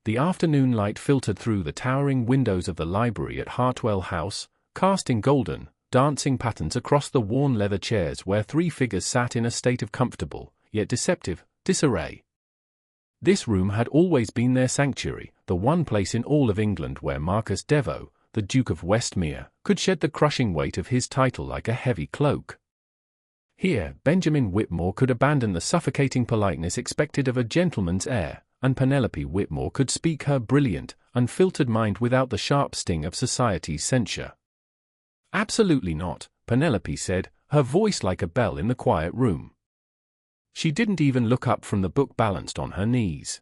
The afternoon light filtered through the towering windows of the library at Hartwell House, casting golden, dancing patterns across the worn leather chairs where three figures sat in a state of comfortable, yet deceptive, disarray. This room had always been their sanctuary, the one place in all of England where Marcus Devo, the Duke of Westmir, could shed the crushing weight of his title like a heavy cloak. Here, Benjamin Whitmore could abandon the suffocating politeness expected of a gentleman's heir, and Penelope Whitmore could speak her brilliant, unfiltered mind without the sharp sting of society's censure. "Absolutely not," Penelope said, her voice like a bell in the quiet room. She didn't even look up from the book balanced on her knees.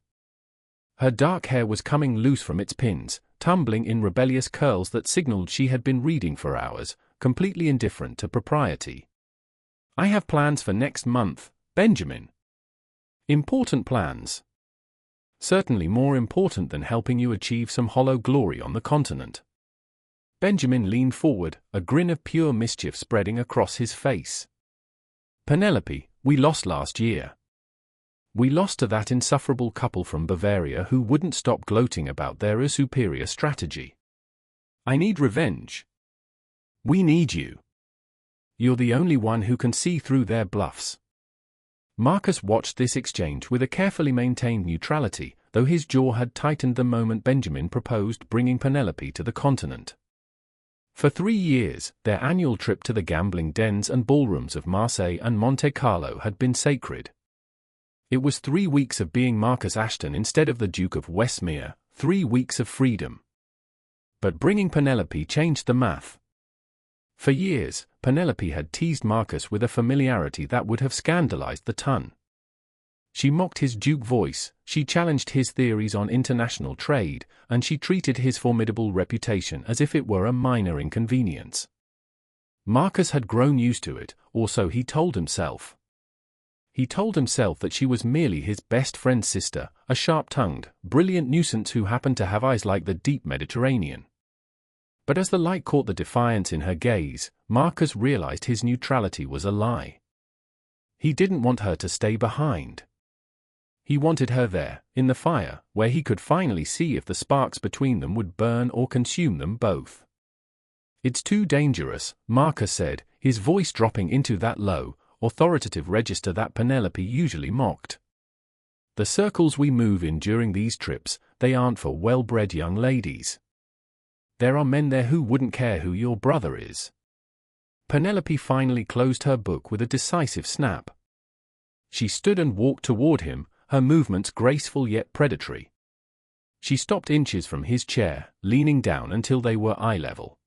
Her dark hair was coming loose from its pins, tumbling in rebellious curls that signaled she had been reading for hours, completely indifferent to propriety. "I have plans for next month, Benjamin. Important plans. Certainly more important than helping you achieve some hollow glory on the continent." Benjamin leaned forward, a grin of pure mischief spreading across his face. "Penelope, we lost last year. We lost to that insufferable couple from Bavaria who wouldn't stop gloating about their superior strategy. I need revenge. We need you. You're the only one who can see through their bluffs." Marcus watched this exchange with a carefully maintained neutrality, though his jaw had tightened the moment Benjamin proposed bringing Penelope to the continent. For 3 years, their annual trip to the gambling dens and ballrooms of Marseille and Monte Carlo had been sacred. It was 3 weeks of being Marcus Ashton instead of the Duke of Westmir, 3 weeks of freedom. But bringing Penelope changed the math. For years, Penelope had teased Marcus with a familiarity that would have scandalized the ton. She mocked his Duke voice, she challenged his theories on international trade, and she treated his formidable reputation as if it were a minor inconvenience. Marcus had grown used to it, or so he told himself. He told himself that she was merely his best friend's sister, a sharp-tongued, brilliant nuisance who happened to have eyes like the deep Mediterranean. But as the light caught the defiance in her gaze, Marcus realized his neutrality was a lie. He didn't want her to stay behind. He wanted her there, in the fire, where he could finally see if the sparks between them would burn or consume them both. "It's too dangerous," Marcus said, his voice dropping into that low, authoritative register that Penelope usually mocked. "The circles we move in during these trips, they aren't for well-bred young ladies. There are men there who wouldn't care who your brother is." Penelope finally closed her book with a decisive snap. She stood and walked toward him, her movements graceful yet predatory. She stopped inches from his chair, leaning down until they were eye level.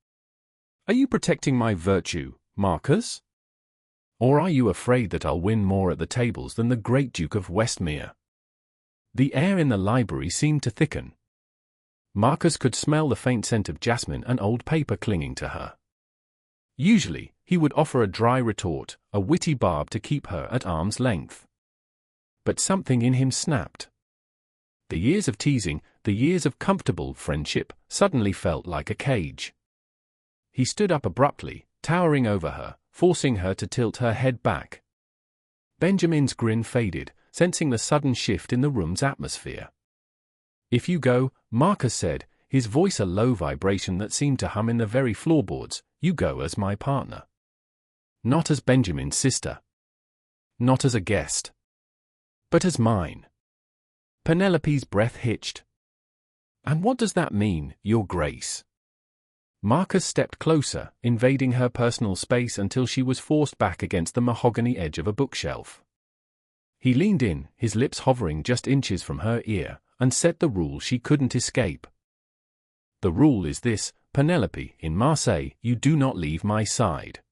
"Are you protecting my virtue, Marcus? Or are you afraid that I'll win more at the tables than the great Duke of Westmir?" The air in the library seemed to thicken. Marcus could smell the faint scent of jasmine and old paper clinging to her. Usually, he would offer a dry retort, a witty barb to keep her at arm's length. But something in him snapped. The years of teasing, the years of comfortable friendship, suddenly felt like a cage. He stood up abruptly, towering over her, forcing her to tilt her head back. Benjamin's grin faded, sensing the sudden shift in the room's atmosphere. "If you go," Marcus said, his voice a low vibration that seemed to hum in the very floorboards, "you go as my partner. Not as Benjamin's sister. Not as a guest. But as mine." Penelope's breath hitched. "And what does that mean, Your Grace?" Marcus stepped closer, invading her personal space until she was forced back against the mahogany edge of a bookshelf. He leaned in, his lips hovering just inches from her ear, and set the rule she couldn't escape. "The rule is this, Penelope, in Marseille, you do not leave my side.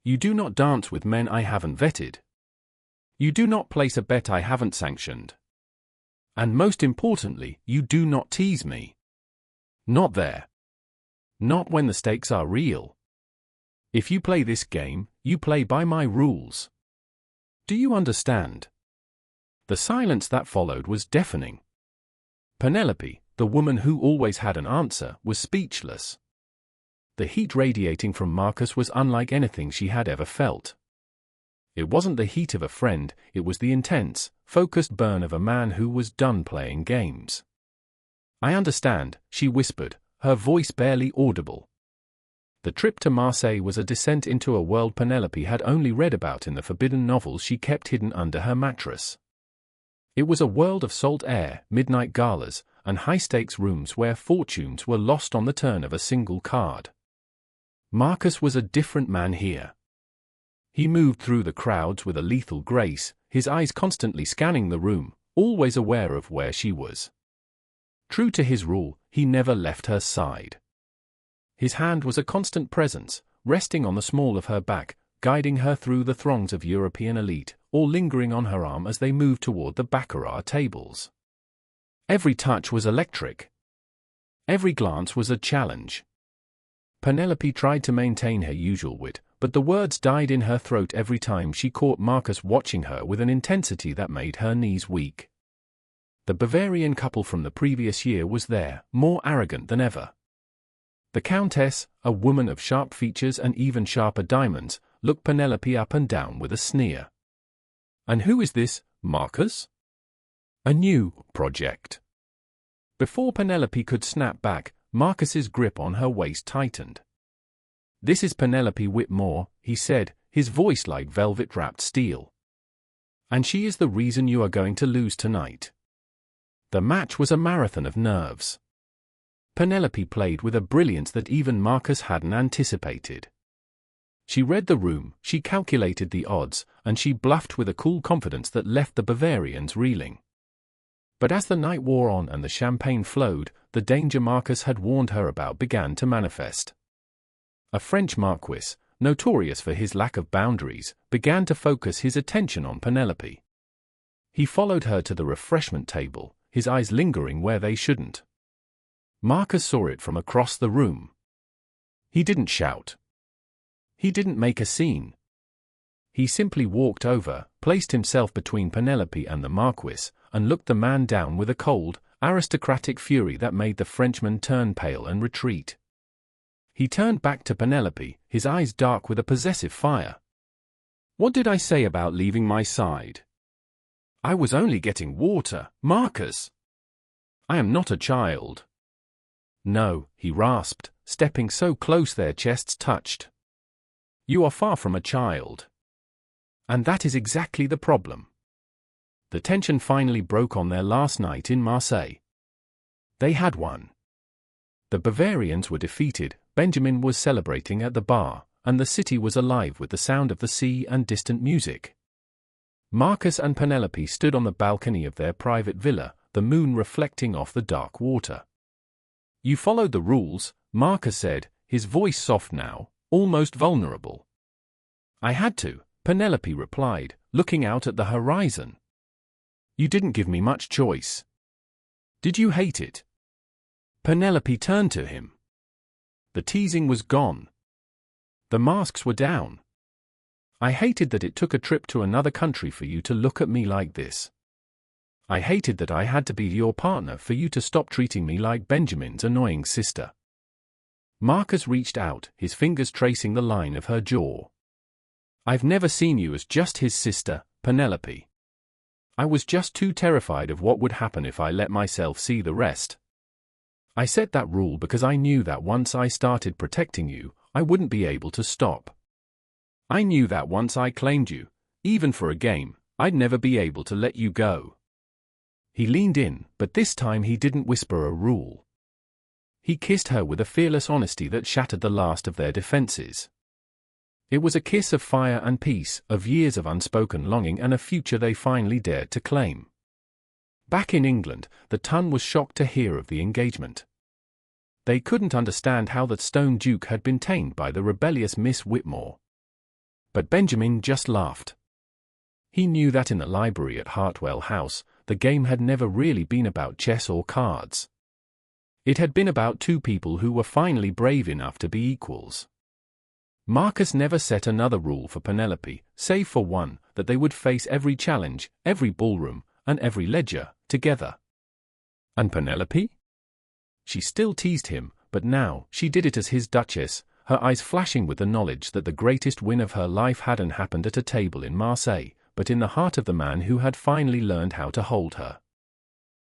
You do not dance with men I haven't vetted. You do not place a bet I haven't sanctioned. And most importantly, you do not tease me. Not there. Not when the stakes are real. If you play this game, you play by my rules. Do you understand?" The silence that followed was deafening. Penelope, the woman who always had an answer, was speechless. The heat radiating from Marcus was unlike anything she had ever felt. It wasn't the heat of a friend, it was the intense, focused burn of a man who was done playing games. I understand, she whispered, her voice barely audible. The trip to Marseille was a descent into a world Penelope had only read about in the forbidden novels she kept hidden under her mattress. It was a world of salt air, midnight galas, and high-stakes rooms where fortunes were lost on the turn of a single card. Marcus was a different man here. He moved through the crowds with a lethal grace, his eyes constantly scanning the room, always aware of where she was. True to his rule, he never left her side. His hand was a constant presence, resting on the small of her back, guiding her through the throngs of European elite, or lingering on her arm as they moved toward the baccarat tables. Every touch was electric. Every glance was a challenge. Penelope tried to maintain her usual wit, but the words died in her throat every time she caught Marcus watching her with an intensity that made her knees weak. The Bavarian couple from the previous year was there, more arrogant than ever. The Countess, a woman of sharp features and even sharper diamonds, looked Penelope up and down with a sneer. And who is this, Marcus? A new project. Before Penelope could snap back, Marcus's grip on her waist tightened. This is Penelope Whitmore, he said, his voice like velvet-wrapped steel. And she is the reason you are going to lose tonight. The match was a marathon of nerves. Penelope played with a brilliance that even Marcus hadn't anticipated. She read the room, she calculated the odds, and she bluffed with a cool confidence that left the Bavarians reeling. But as the night wore on and the champagne flowed, the danger Marcus had warned her about began to manifest. A French marquis, notorious for his lack of boundaries, began to focus his attention on Penelope. He followed her to the refreshment table, his eyes lingering where they shouldn't. Marcus saw it from across the room. He didn't shout. He didn't make a scene. He simply walked over, placed himself between Penelope and the Marquis, and looked the man down with a cold, aristocratic fury that made the Frenchman turn pale and retreat. He turned back to Penelope, his eyes dark with a possessive fire. What did I say about leaving my side? I was only getting water, Marcus. I am not a child. No, he rasped, stepping so close their chests touched. You are far from a child. And that is exactly the problem. The tension finally broke on their last night in Marseille. They had won. The Bavarians were defeated, Benjamin was celebrating at the bar, and the city was alive with the sound of the sea and distant music. Marcus and Penelope stood on the balcony of their private villa, the moon reflecting off the dark water. You followed the rules, Marcus said, his voice soft now, almost vulnerable. I had to, Penelope replied, looking out at the horizon. You didn't give me much choice. Did you hate it? Penelope turned to him. The teasing was gone. The masks were down. I hated that it took a trip to another country for you to look at me like this. I hated that I had to be your partner for you to stop treating me like Benjamin's annoying sister. Marcus reached out, his fingers tracing the line of her jaw. I've never seen you as just his sister, Penelope. I was just too terrified of what would happen if I let myself see the rest. I set that rule because I knew that once I started protecting you, I wouldn't be able to stop. I knew that once I claimed you, even for a game, I'd never be able to let you go. He leaned in, but this time he didn't whisper a rule. He kissed her with a fearless honesty that shattered the last of their defenses. It was a kiss of fire and peace, of years of unspoken longing and a future they finally dared to claim. Back in England, the ton was shocked to hear of the engagement. They couldn't understand how that Stone Duke had been tamed by the rebellious Miss Whitmore. But Benjamin just laughed. He knew that in the library at Hartwell House, the game had never really been about chess or cards. It had been about two people who were finally brave enough to be equals. Marcus never set another rule for Penelope, save for one, that they would face every challenge, every ballroom, and every ledger, together. And Penelope? She still teased him, but now she did it as his Duchess, her eyes flashing with the knowledge that the greatest win of her life hadn't happened at a table in Marseille, but in the heart of the man who had finally learned how to hold her.